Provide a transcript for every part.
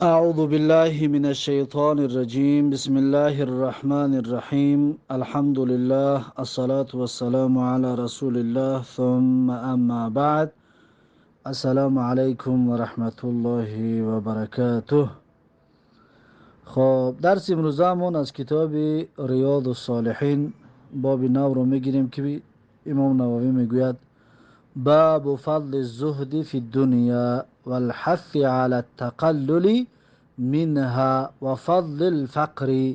أعوذ بالله من الشيطان الرجيم بسم الله الرحمن الرحيم الحمد لله الصلاة والسلام على رسول الله ثم أما بعد السلام عليكم ورحمة الله وبركاته. خب درس امروزمون از کتاب ریاض الصالحین باب نو رو میگیریم که امام نووی میگوید باب فضل الزهد في الدنيا والحث على التقلل منها وفضل الفقر.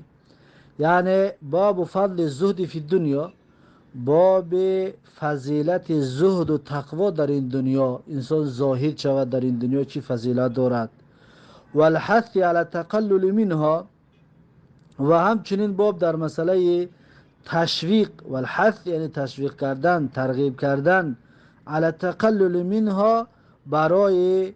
یعنی باب فضل الزهد فی الدنیا، باب فضیلت زهد و تقوا در این دنیا، انسان زاهد شود در این دنیا چی فضیلت دارد. و الحث علی التقلل منها، و همچنین باب در مسئله تشویق، و الحث یعنی تشویق کردن، ترغیب کردن، علی التقلل منها برای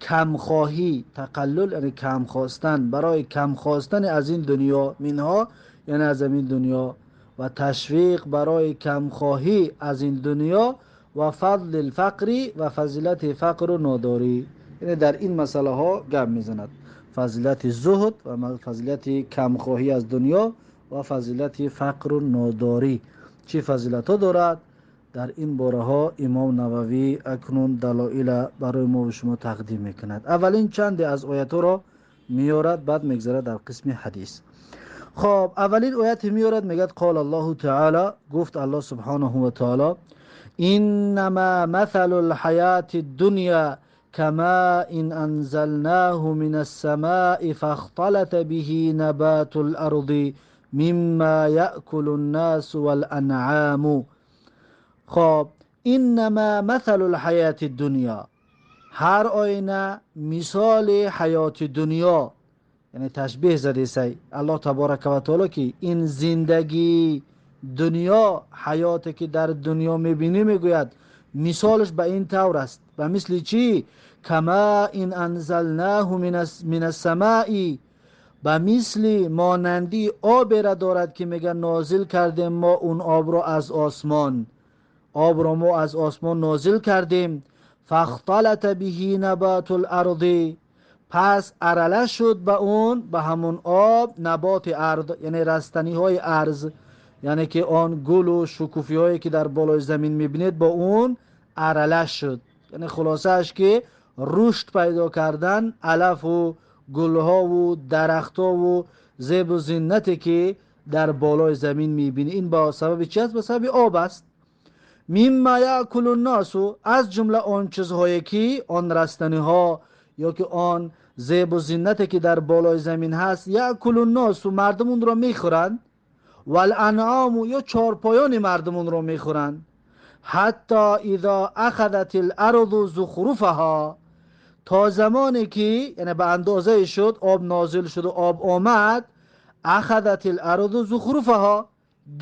کم خواهی، تقلل یعنی کم خواستن، برای کم خواستن از این دنیا، منها یعنی از این دنیا، و تشویق برای کم خواهی از این دنیا، و فضل الفقر و فضیلت فقر و ناداری. یعنی در این مسئله ها گپ میزند، فضیلت زهد و فضیلت کم خواهی از دنیا و فضیلت فقر و ناداری چی فضیلت ها دارد. در این باره ها امام نووی اکنون دلایل برای ما و شما تقدیم میکند. اولین چند از آیات را میارد، بعد میگذرد در قسم حدیث. خب اولین آیت میارد، میگد قال الله تعالی، گفت الله سبحانه و تعالی انما مثل الحیات الدنیا كما ان انزلناه من السماء فاختلط به نبات الارض مما يأكل الناس والانعام. خب انما مثل الحیات الدنیا، هر آینه مثال حیات دنیا، یعنی تشبیه زده سی الله تبارک و تعالی که این زندگی دنیا، حیاتی که در دنیا میبینی، میگوید مثالش به این طور است، به مثل چی؟ کما این انزلناه من السماء، به مثل مانندی آب را دارد که میگن نازل کردیم ما اون آب را از آسمان، آب را ما از آسمان نازل کردیم. فاختلط به نبات الارض، پس ارله شد به اون، به همون آب، نبات ارض یعنی رستنی های ارض، یعنی که آن گل و شکوفی هایی که در بالای زمین میبینید با اون ارله شد. یعنی خلاصه اش که رشد پیدا کردن، علف و گل ها و درخت ها و زیب و زینتی که در بالای زمین میبینید، این با سبب چی است؟ به سبب آب است. مما یاکل الناس، از جمله آن چیزهایی که آن رستنی ها یا که آن زیب و زینتی که در بالای زمین هست، یاکل الناس، مردم اون را میخورند، والانعام، یا چارپایان مردم اون را میخورند. حتی اذا اخذت الارض زخرفها، تا زمانی که یعنی به اندازه شد، آب نازل شد و آب آمد، اخذت الارض زخرفها،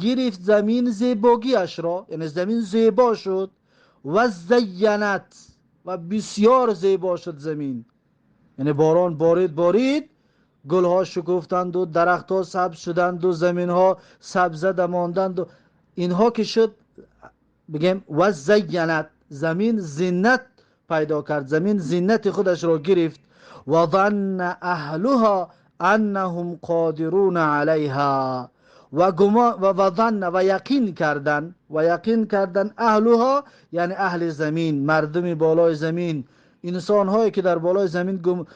گرفت زمین زیباگیش را، یعنی زمین زیبا شد، و زینت، و بسیار زیبا شد زمین، یعنی باران بارید گلها شکفتند و درختها سبز شدند و زمینها سبزه ماندند و اینها که شد، بگیم و زینت، زمین زینت پیدا کرد، زمین زینت خودش را گرفت. و ظن اهلها انهم قادرون علیها، و ظن، و یقین کردن اهلها یعنی اهل زمین، مردم بالای زمین، انسان هایی که در بالای زمین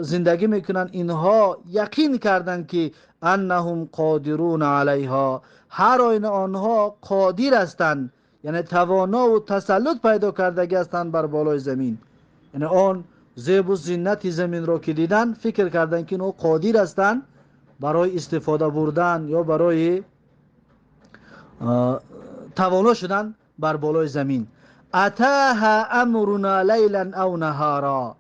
زندگی میکنن، اینها یقین کردن که انهم قادرون علیها، هر آینه آنها قادر هستند، یعنی توانا و تسلط پیدا کردگی هستند بر بالای زمین. یعنی آن زیب و زینت زمین را که دیدن، فکر کردن که اینها قادر هستند برای استفاده بردن یا برای توانا شدن بر بالای زمین. اتاها امرنا لیلا او نهارا،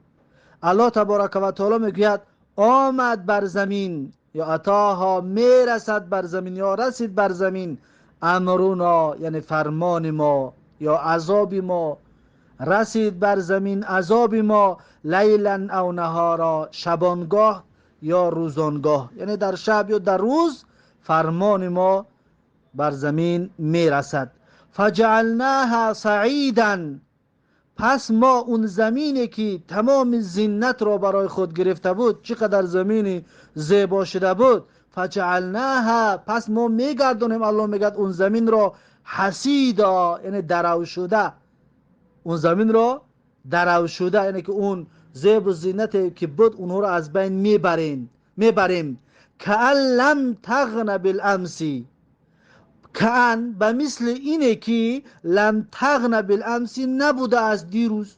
الله تبارک و تعالی میگوید آمد بر زمین، یا اتاها میرسد بر زمین، یا رسید بر زمین، امرنا یعنی فرمان ما یا عذاب ما، رسید بر زمین عذاب ما، لیلا او نهارا، شبانگاه یا روزانگاه، یعنی در شب یا در روز فرمان ما بر زمین میرسد. فجعلناها صعیدا، پس ما اون زمینی که تمام زینت را برای خود گرفته بود، چقدر زمینی زیبا شده بود، فجعلناها، پس ما میگردونیم. الله میگه اون زمین را حسیدا، یعنی درو شده، اون زمین را درو شده، یعنی که اون زیب و زینتی که بود اونها را از بین میبریم. کأن لم تغن بالامسی، کأن به مثل اینه که لم تغن بالامسی، نبوده از دیروز.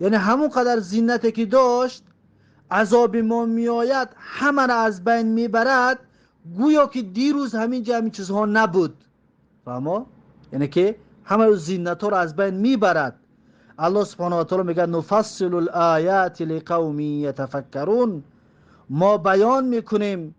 یعنی همون قدر زینتی که داشت، عذاب ما میآید همه را از بین میبرد، گویا که دیروز همین چیزها نبود. فهمو؟ یعنی که همه زینت ها را از بین میبرد. الله سبحانه و تعالی میگه نفصل الآیات لقوم یتفکرون، ما بیان میکنیم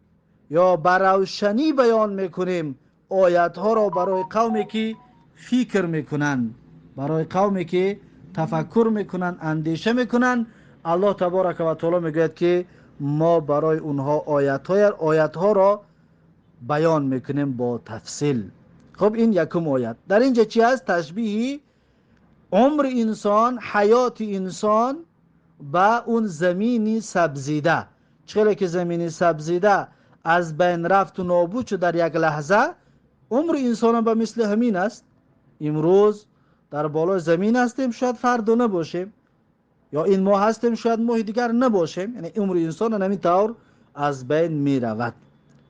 یا بروشنی بیان میکنیم آیات ها را برای قومی که فکر میکنن، برای قومی که تفکر میکنن، اندیشه میکنن. الله تبارک و تعالی میگه که ما برای اونها آیات ها را بیان میکنیم با تفصیل. خب این یکم آیت. در اینجا چی هست؟ تشبیه عمر انسان، حیات انسان با اون زمینی سبزیده. چرا که زمینی سبزیده از بین رفت و نابود شد در یک لحظه، عمر انسان به مثل همین است. امروز در بالای زمین هستیم، شاید فردا نباشیم، یا این ماه هستیم، شاید ماه دیگر نباشیم. یعنی عمر انسان همین طور از بین می رود.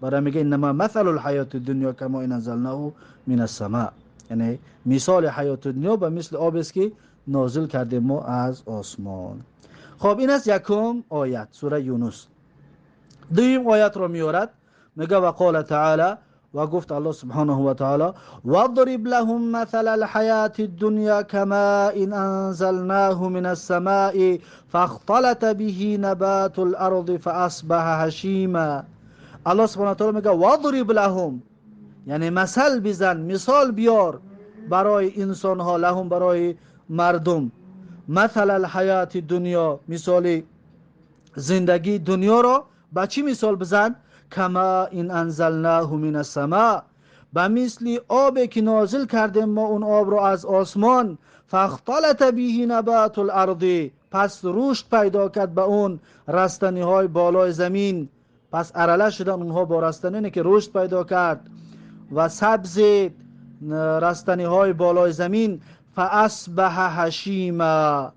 برای میگه انما مثل الحیات الدنیا کما ان انزلناه من السماء، یعنی مثال حیات دنیا به مثل آب است که نازل کردیم ما از آسمان. خب این است یکم آیت سوره یونس. دویم آیت رو میارد، میگه و قال تعالی، و گفت الله سبحانه و تعالی وضرب لهم مثل الحیات الدنیا کما ان انزلناه من السماء فاختلط به نبات الارض فاصبح هشیما. الله سبحانه و تعالی میگه وضرب لهم، یعنی مثل بزن، مثال بیار برای انسان ها، لهم برای مردم، مثل الحیات دنیا، مثال زندگی دنیا را با چی مثال بزن؟ کما این انزلناه من السماء، به مثل آبی که نازل کردیم ما اون آب را از آسمان، فاختلط به نبات الارض، پس رشد پیدا کرد به اون رستنی های بالای زمین، پس ارله شدن اونها با رستنی که رشد پیدا کرد و سبز رستنی های بالای زمین، فاصبح هشیما،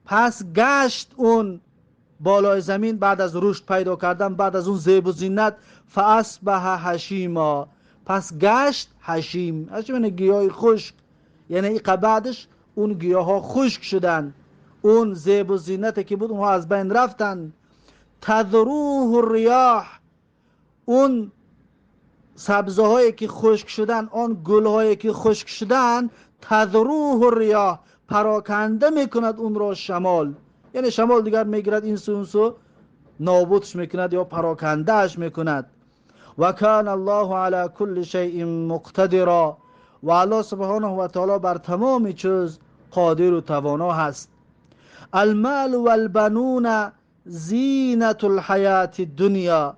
پس گشت اون بالای زمین بعد از رشد پیدا کردن، بعد از اون زیب و زینت، فاصبح هشیما، پس گشت هشیم. هشیم یعنی گیاه خشک، یعنی بعدش اون گیاه ها خشک شدن، اون زیب و زینتی که بود اونها از بین رفتن. تذروه الریاح، اون سبزه هایی که خشک شدن، آن گل هایی که خشک شدن، تذروه الریاح، پراکنده میکند اون را شمال، یعنی شمال دیگر میگیرد این سو اون سو نابودش میکند یا پراکندهش میکند. و کان الله علی کل شیء مقتدرا، و الله سبحانه و تعالی بر تمام چیز قادر و توانا هست. المال والبنون زینت الحیات الدنیا،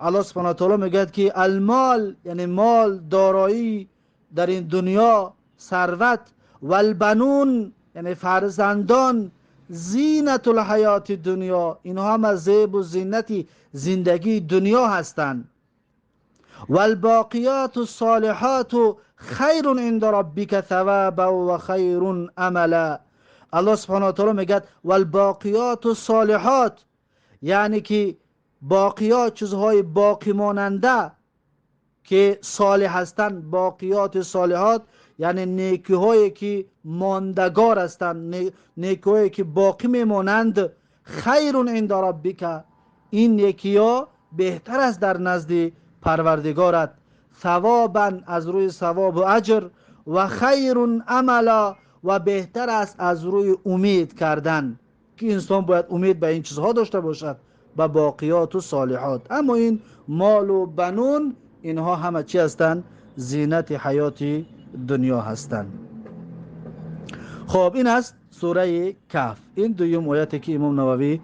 الله سبحانه و تعالی میگه که المال یعنی مال، دارایی در این دنیا، ثروت، والبنون یعنی فرزندان، زینت الحیات دنیا، اینها هم زیب و زینتی زندگی دنیا هستند. والباقیات الصالحات خیر عند ربک ثوابا و خیر عملا. الله سبحانه و تعالی میگه والباقیات الصالحات، یعنی که باقیات چیزهای باقی ماننده که صالح هستند، باقیات صالحات یعنی نیکی هایی که ماندگار هستند، نیکی هایی که باقی میمانند. خیر عند ربک، این نیکی ها بهتر است در نزد پروردگارت، ثوابا از روی ثواب و اجر، و خیر عملا و بهتر است از روی امید کردن، که انسان باید امید به این چیزها داشته باشد، به باقیات و صالحات. اما این مال و بنون اینها همه چی هستند؟ زینت حیات دنیا هستند. خب این است سوره کهف. این دویم آیتی که امام نووی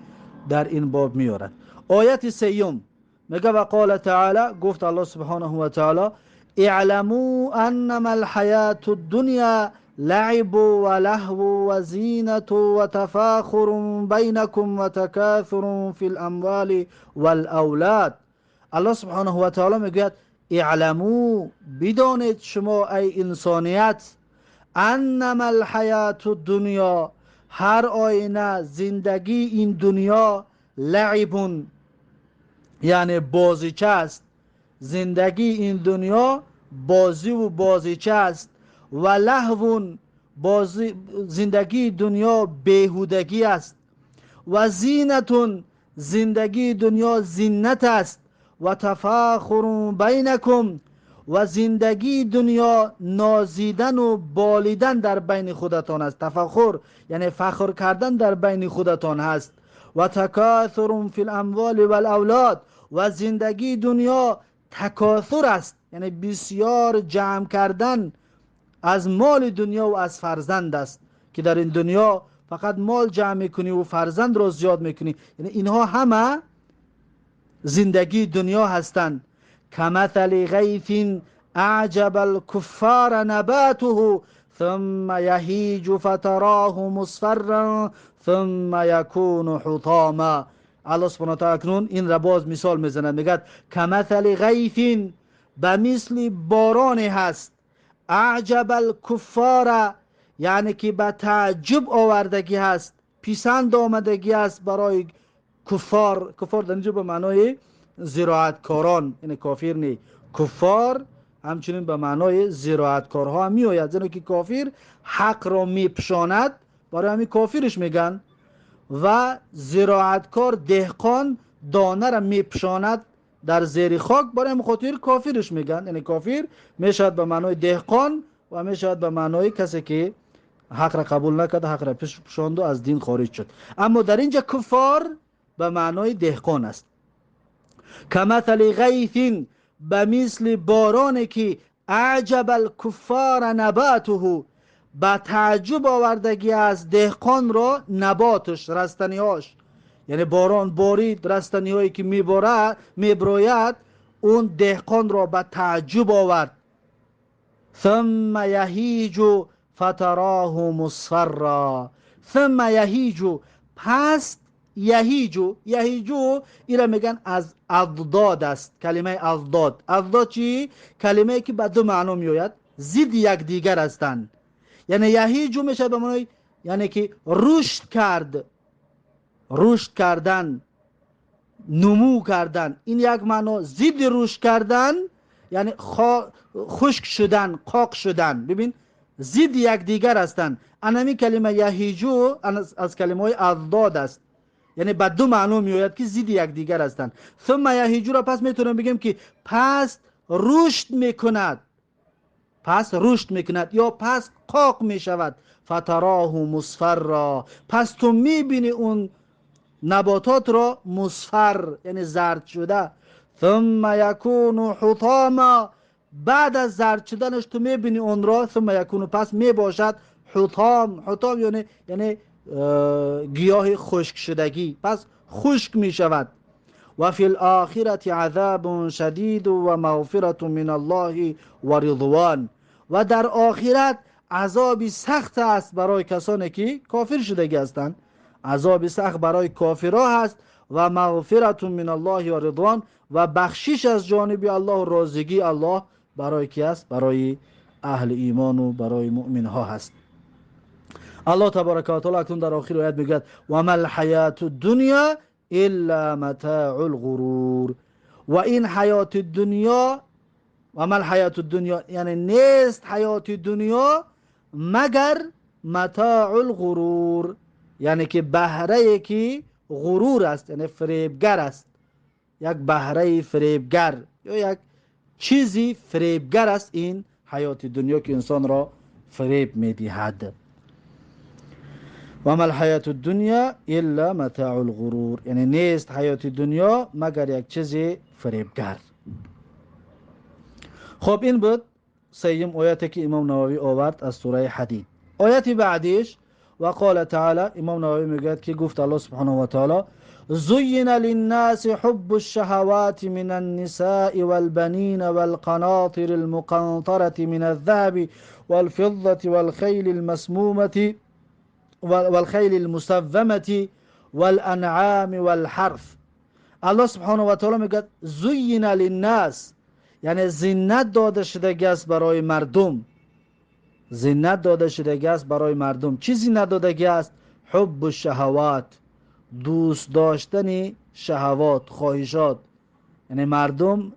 در این باب میارد. آیت سیوم میگه و قال تعالی، گفت الله سبحانه و تعالی اعلموا انما الحیات الدنیا لعب و لهو و زینت و تفاخر بینکم و تکاثر فی الاموال والاولاد. الله سبحانه و تعالی میگوید اعلمو، بدانید شما ای انسانیت، انما الحیات الدنیا، هر آینه زندگی این دنیا، لعبون یعنی بازیچه است. زندگی این دنیا بازی و بازیچه است. و لهون، زندگی دنیا بیهودگی است. و زینتون، زندگی دنیا زینت است. و تفاخر بینکم، و زندگی دنیا نازیدن و بالیدن در بین خودتان است. تفاخر یعنی فخر کردن در بین خودتان هست. و تکاثر فی الاموال والاولاد، و زندگی دنیا تکاثر است، یعنی بسیار جمع کردن از مال دنیا و از فرزند است، که در این دنیا فقط مال جمع میکنی و فرزند رو زیاد میکنی. یعنی اینها همه زندگی دنیا هستند. کمثل غیث اعجب الكفار نباته ثم یهیج فتراه مصفرا ثم یکون حطاما. الله سبحانه و تعالی اکنون این را باز مثال میزند، میگه کمثل غیث، به مثل بارانی هست، اعجب الکفار یعنی که به تعجب آوردگی هست، پسند آمدگی است برای کفار. کفار در اینجا به معنای زراعتکاران، یعنی کافر نی، کفار همچنین به معنای زراعتکارها هم می آید، زیرا که کافر حق را می پشاند، برای همین کافرش میگن. و زراعتکار دهقان دانه را می پشاند در زیر خاک، برای مخاطر کافرش میگن. یعنی کافر میشود به معنای دهقان و میشود به معنای کسی که حق را قبول نکرد، حق را پشاند و از دین خارج شد. اما در اینجا کفار به معنای دهقان است. کمثل غیث، به مثل بارانی که اعجب الکفار نباته، به تعجب آوردگی از دهقان را نباتش، رستنیاش. یعنی باران بارید، رستنی هایی که میبراید اون دهقان را به تعجب آورد. ثم یهیج فتراه مصفرا، ثم یهیج، پس یهیجو، یهیجو اینا میگن از اضداد است. کلمه اضداد، اضداد چی؟ کلمه که به دو معنا میآید، ضد یک دیگر هستند. یعنی یهیجو میشه به معنی یعنی که رشد کرد، رشد کردن، نمو کردن. این یک معنا. ضد رشد کردن یعنی خشک شدن، قاق شدن. ببین ضد یک دیگر هستند. انمی کلمه یهیجو از کلمه های اضداد است، یعنی به دو معنا میآید که ضد یک دیگر هستند. ثم یهیجو را پس میتونم بگم که پس رشد میکند، پس رشد میکند یا پس قاق میشود. فتراه مصفرا، پس تو میبینی اون نباتات را مصفر یعنی زرد شده. ثم یکون حطاما، بعد از زرد شدنش تو میبینی اون را. ثم یکون، پس میباشد حطام. حطام یعنی گیاه خشک شدگی، پس خشک میشود. و فی الاخرت عذاب شدید و مغفرت من الله و رضوان، و در آخرت عذابی سخت است برای کسانی که کافر شدگی هستند. عذاب سخت برای کافرها هست و مغفرت من الله و رضوان، و بخشش از جانب الله و رازگی الله برای کی است؟ برای اهل ایمان و برای مؤمن ها هست. الله تبارک و تعالی اکنون در آخر آیت میگه و ما الحیات الدنیا الا متاع الغرور. و این حیات دنیا، و ما الحیات الدنیا یعنی نیست حیات دنیا مگر متاع الغرور، یعنی که بهره که غرور است، یعنی فریبگر است. یک بهره فریبگر یا یک چیزی فریبگر است این حیات دنیا که انسان را فریب میدهد. و ما الحیات الدنیا الا متاع الغرور، یعنی نیست حیات دنیا مگر یک چیز فریبگر. خب این بود سیم آیاتی که امام نووی آورد از سوره حدید. آیت بعدیش و قال تعالی، امام نووی میگه که گفت الله سبحانه و تعالی زین للناس حب الشهوات من النساء والبنين والقناطر المقنطرة من الذهب والفضة والخيل المسمومة والخيل المسومة والانعام والحرف. الله سبحانه و تعالی میگه زین للناس، یعنی زینت داده شدگی است برای مردم. زینت داده شدگی است برای مردم. چی زینت دادگی است؟ حب الشهوات، دوست داشتن شهوات، خواهشات. یعنی مردم،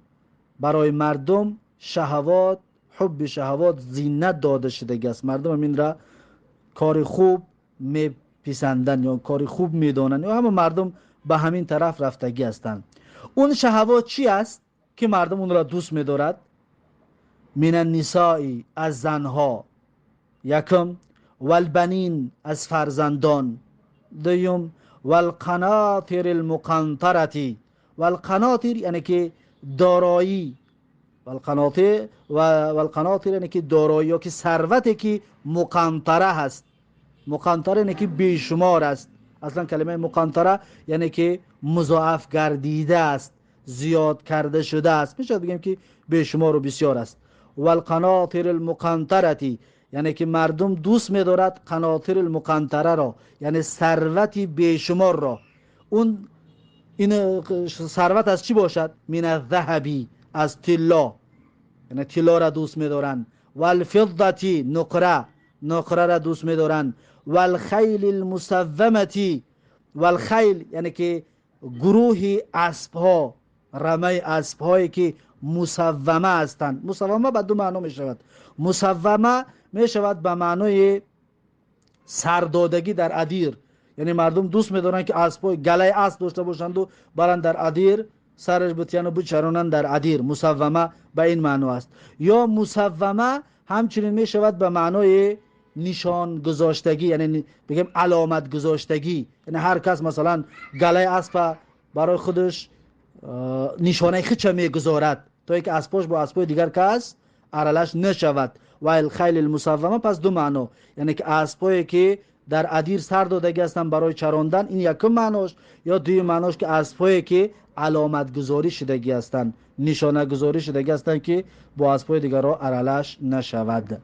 برای مردم شهوات، حب شهوات زینت داده شدگی است. مردم این را کار خوب میپسندن یا کار خوب میدانن، یا همه مردم به همین طرف رفتگی هستند. اون شهوات چی است که مردم اون را دوست می‌دارد؟ من النساء، از زنها، یکم، والبنین، از فرزندان، دوم، والقناطر المقنطرتی، والقناطر یعنی که دارایی، والقناطر یعنی که دارایی یا که ثروتی که مقنطره هست. مقنطره یعنی که بیشمار است. اصلا کلمه مقنطره یعنی که مضاعف گردیده است، زیاد کرده شده است. میشه بگیم که بیشمار و بسیار است. والقناطر المقنطرتی یعنی که مردم دوست می‌دارد قناطر المقنطره را، یعنی ثروتی بیشمار را. اون این ثروت از چی باشد؟ من الذهبی، از طلا، یعنی طلا را دوست می‌دارند. والفضة، نقره را دوست می‌دارند. والخیل المسومة، والخیل یعنی که گروه اسب‌ها، رمه اسب‌هایی که مسومه هستند. مسومه به دو معنی می‌شود. مسومه می‌شود به معنای سردادگی در ادیر، یعنی مردم دوست می‌دارند که اسب‌های گله اسب داشته باشند و برند در ادیر سرش بتیان و بچرانند در ادیر. مسومه به این معنی است. یا مسومه همچنین می‌شود به معنای نشان گذاشتگی، یعنی بگیم علامت گذاشتگی. یعنی هر کس مثلا گله اسب برای خودش نشانه خچه میگذارد تا اینکه اسبش با اسبای دیگر کس ارلش نشود. و الخیل المسومه پس دو معنا، یعنی که اسبایی که در ادیر سر دادگی هستند برای چراندن، این یکم معناش. یا دوی معناش که اسبایی که علامت گذاری شدگی هستند، نشانه گذاری شدگی هستند که با اسبای دیگر را ارلش نشود.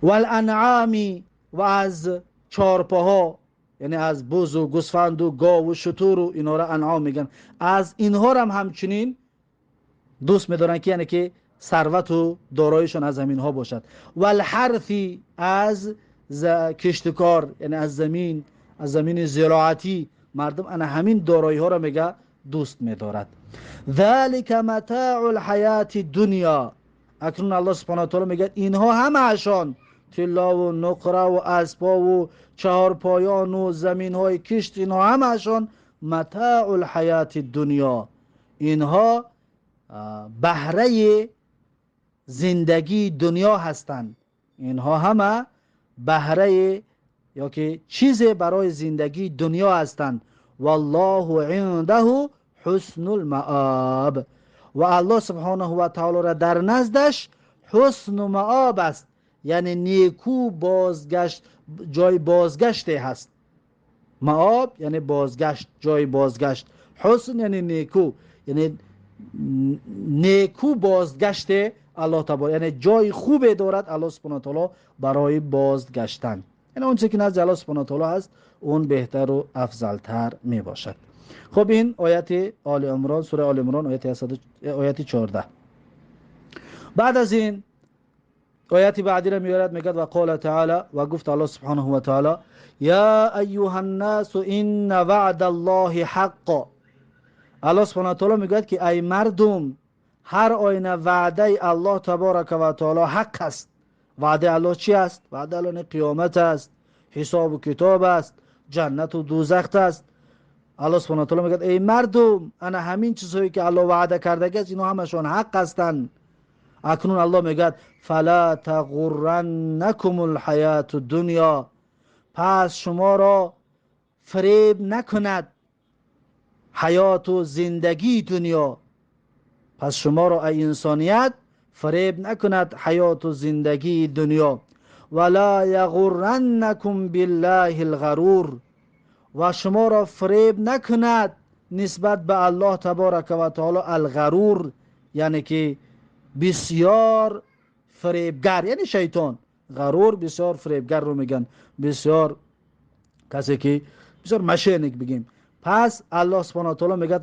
والانعامی، و از چارپاها، یعنی از بز و گوسفند و گاو و شتر و اینا را انعام میگن. از اینها هم همچنین دوست می‌دارن که یعنی که ثروت و داراییشون از زمین ها باشد. والحرثی، از کشتکار، یعنی از زمین زراعتی، مردم انا همین دارایی ها را میگه دوست می‌دارد. ذلک متاع الحیات الدنیا. اکنون الله سبحانه و تعالی میگه اینها همه‌شان، طلا و نقره و اسبا و چهارپایان و زمین های کشت، اینها همه‌شان متاع الحیات الدنیا، اینها بهره زندگی دنیا هستند. اینها همه بهره یا که چیز برای زندگی دنیا هستند. والله عنده حسن المآب، و الله سبحانه و تعالی را در نزدش حسن مآب است، یعنی نیکو بازگشت، جای بازگشته هست. مآب یعنی بازگشت، جای بازگشت. حسن یعنی نیکو، یعنی نیکو بازگشته الله تعالی، یعنی جای خوبه دارد الله سبحانه و تعالی برای بازگشتن. یعنی اون چیزی که نزد الله سبحانه و تعالی هست اون بهتر و افضلتر می باشد. خب این آیت آل عمران، سوره آل عمران آیت 14. بعد از این آیتی بعدی را میارد، میگه و قال تعالی، و گفت الله سبحانه و تعالی یا ایها الناس ان وعد الله حق. الله سبحانه و تعالی میگه که ای مردم، هر آینه وعده الله تبارک و تعالی حق است. وعده الله چی است؟ وعده الله قیامت است، حساب و کتاب است، جنت و دوزخ است. الله سبحانه و تعالی میگه ای مردم، انا همین چیزهایی که الله وعده کرده است اینا همشون حق هستند. اکنون الله میگه فلا تغرنکم الحیات الدنیا، پس شما را فریب نکند حیات و زندگی دنیا. پس شما را ای انسانیت فریب نکند حیات و زندگی دنیا. ولا یغرنکم بالله الغرور، و شما را فریب نکند نسبت به الله تبارک و تعالی الغرور، یعنی که بسیار فریبگر یعنی شیطان. غرور بسیار فریبگر رو میگن، بسیار کسی که بسیار مشینک بگیم. پس الله سبحانه و تعالی میگه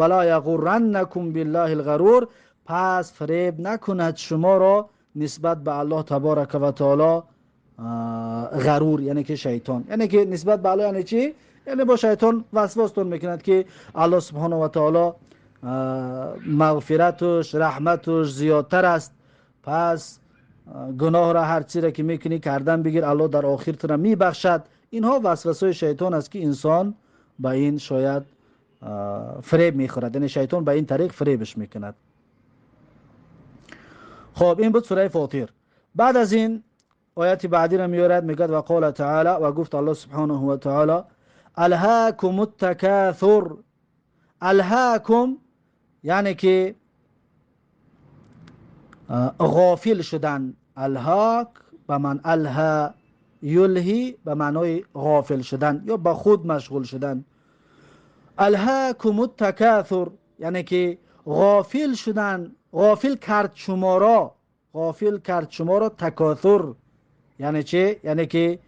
ولا یغرنکم بالله الغرور، پس فریب نکند شما را نسبت به الله تبارک و تعالی غرور، یعنی که شیطان. یعنی که نسبت به الله یعنی چی؟ یعنی با شیطان وسواستون میکند که الله سبحانه و تعالی مغفرتش رحمتش زیادتر است، پس گناه را هر چیزی که میکنی کردن بگیر، الله در آخر تو را میبخشد. اینها وسوسه شیطان است که انسان با این شاید فریب میخورد، یعنی شیطان با این طریق فریبش میکند. خب این بود سوره فاطر. بعد از این آیت بعدی را میارد، میگه و قال تعالی، و گفت الله سبحانه و تعالی الهاکم التکاثر. الهاکم یعنی که غافل شدن. الهاک به من الها یلهی به معنای غافل شدن یا با خود مشغول شدن. الهاکم التکاثر یعنی که غافل شدن، غافل کرد شما را، غافل کرد شما را. تکاثر یعنی چه؟ یعنی که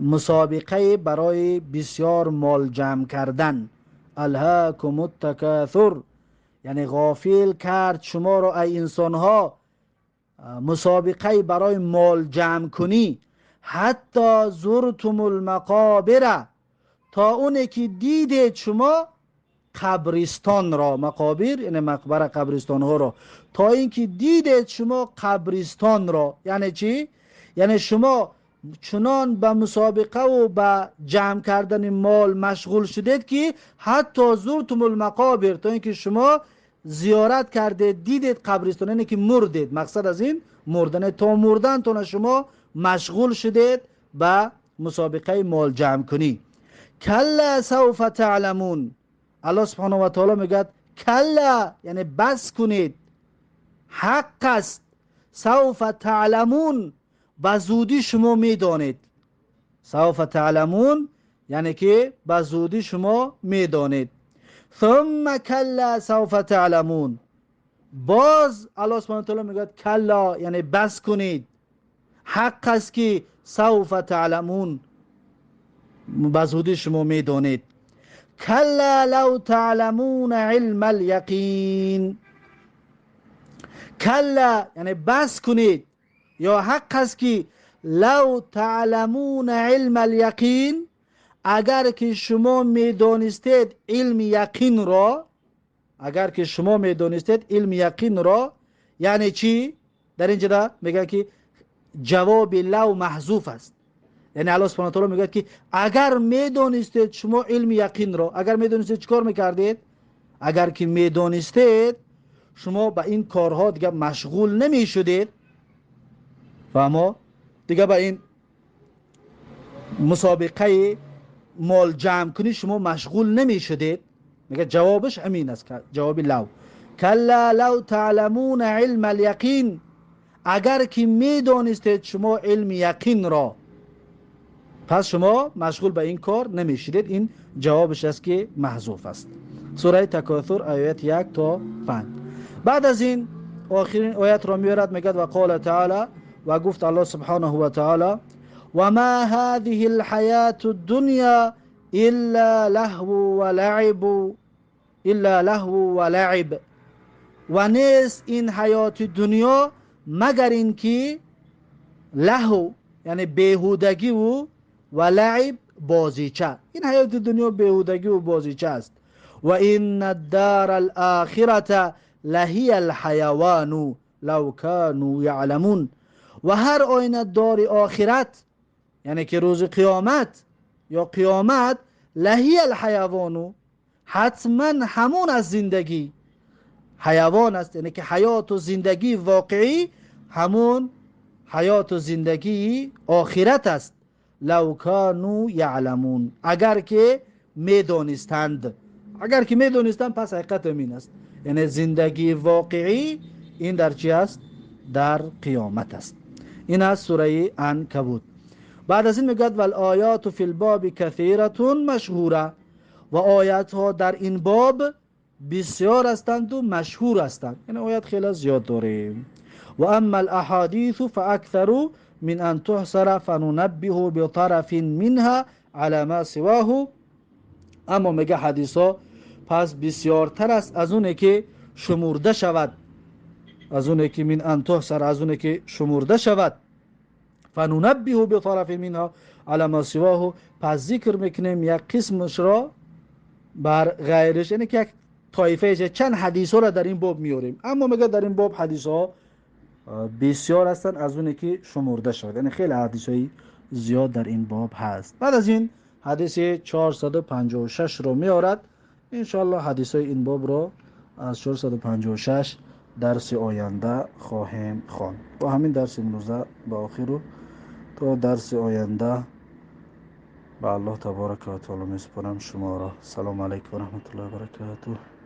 مسابقه برای بسیار مال جمع کردن. الهاکم التکاثر یعنی غافل کرد شما را ای انسان ها، مسابقه برای مال جمع کنی. حتی زرتم المقابر، تا اونه که دیدید شما قبرستان را. مقابر یعنی مقبره، قبرستان ها را. تا اینکه دیدید شما قبرستان را. یعنی چی؟ یعنی شما چنان به مسابقه و به جمع کردن مال مشغول شدید که حتی زرتم المقابر، تا اینکه شما زیارت کردید دیدید قبرستان، یعنی که مردید. مقصد از این مردن، تا مردن تون شما مشغول شدید به مسابقه مال جمع کنی. کلا سوف تعلمون. الله سبحانه و تعالی میگه کلا یعنی بس کنید، حق است. سوف تعلمون به زودی شما میدانید. سوف تعلمون یعنی که به زودی شما میدانید. ثم کلا سوف تعلمون، باز الله سبحانه و تعالی میگه کلا یعنی بس کنید، حق است که سوف تعلمون به زودی شما میدانید. کلا لو تعلمون علم الیقین. کلا یعنی بس کنید یا حق است که لو تعلمون علم الیقین، اگر که شما میدانستید علم یقین را. اگر که شما میدانستید علم یقین را یعنی چی؟ در اینجا میگه که جواب لو محذوف است. یعنی الله سبحانه و تعالی میگه که اگر میدانستید شما علم یقین را، اگر میدانستید چیکار میکردید؟ اگر که میدانستید شما با این کارها دیگه مشغول نمیشدید، فهمو؟ دیگه با این مسابقه مال جمع کنی شما مشغول نمیشدید. میگه جوابش همین است، جواب لو. کلا لو تعلمون علم الیقین، اگر که میدانستید شما علم یقین را، پس شما مشغول به این کار نمیشدید. این جوابش است که محذوف است. سوره تکاثر آیات 1 تا 5. بعد از این آخرین آیات را میارد، میگه و قال تعالی، و گفت الله سبحانه و تعالی و ما هذه الحیاة الدنیا الا لهو و لعب، و نیست این حیات دنیا مگر این که لهو یعنی بیهودگی و لعب بازیچه. این حیات دنیا بیهودگی و بازیچه است. و این الدار الاخرة لهی الحیوان لو کانوا یعلمون، و هر آینه دار آخرت یعنی که روز قیامت یا قیامت، لهی الحیوان حتما همون از زندگی حیوان است، یعنی که حیات و زندگی واقعی همون حیات و زندگی آخرت است. لو کانوا یعلمون، اگر که میدانستند. اگر که میدانستند پس حقیقت همین است، یعنی زندگی واقعی این در چی است؟ در قیامت است. این از سوره عنکبوت. بعد از این میگه والآیات فی الباب کثیرة مشهوره، و آیات ها در این باب بسیار هستند و مشهور هستند. این آیات خیلی زیاد داره. و اما الاحادیث فاکثر من ان تحصر فننبه بطرف منها على ما سواه. اما میگه حدیث ها پس بسیارتر است از اونه که شمرده شود، از اونه که من ان تحصر، از اونه که شمرده شود. فننبه بطرف منها على ما سواه، پس ذکر میکنیم یک قسمش را بر غیرش، یعنی که یک طایفه چند حدیث ها را در این باب میاریم. اما میگه در این باب حدیث ها بسیار هستند از اونی که شمرده شد، یعنی خیلی حدیث های زیاد در این باب هست. بعد از این حدیث 456 رو میارد. انشاءالله حدیث های این باب رو از 456 درس آینده خواهیم خواند. با همین درس امروزه به آخر رو تا درس آینده به الله تبارک و تعالی میسپارم شما را. سلام علیکم و رحمت الله و برکاته.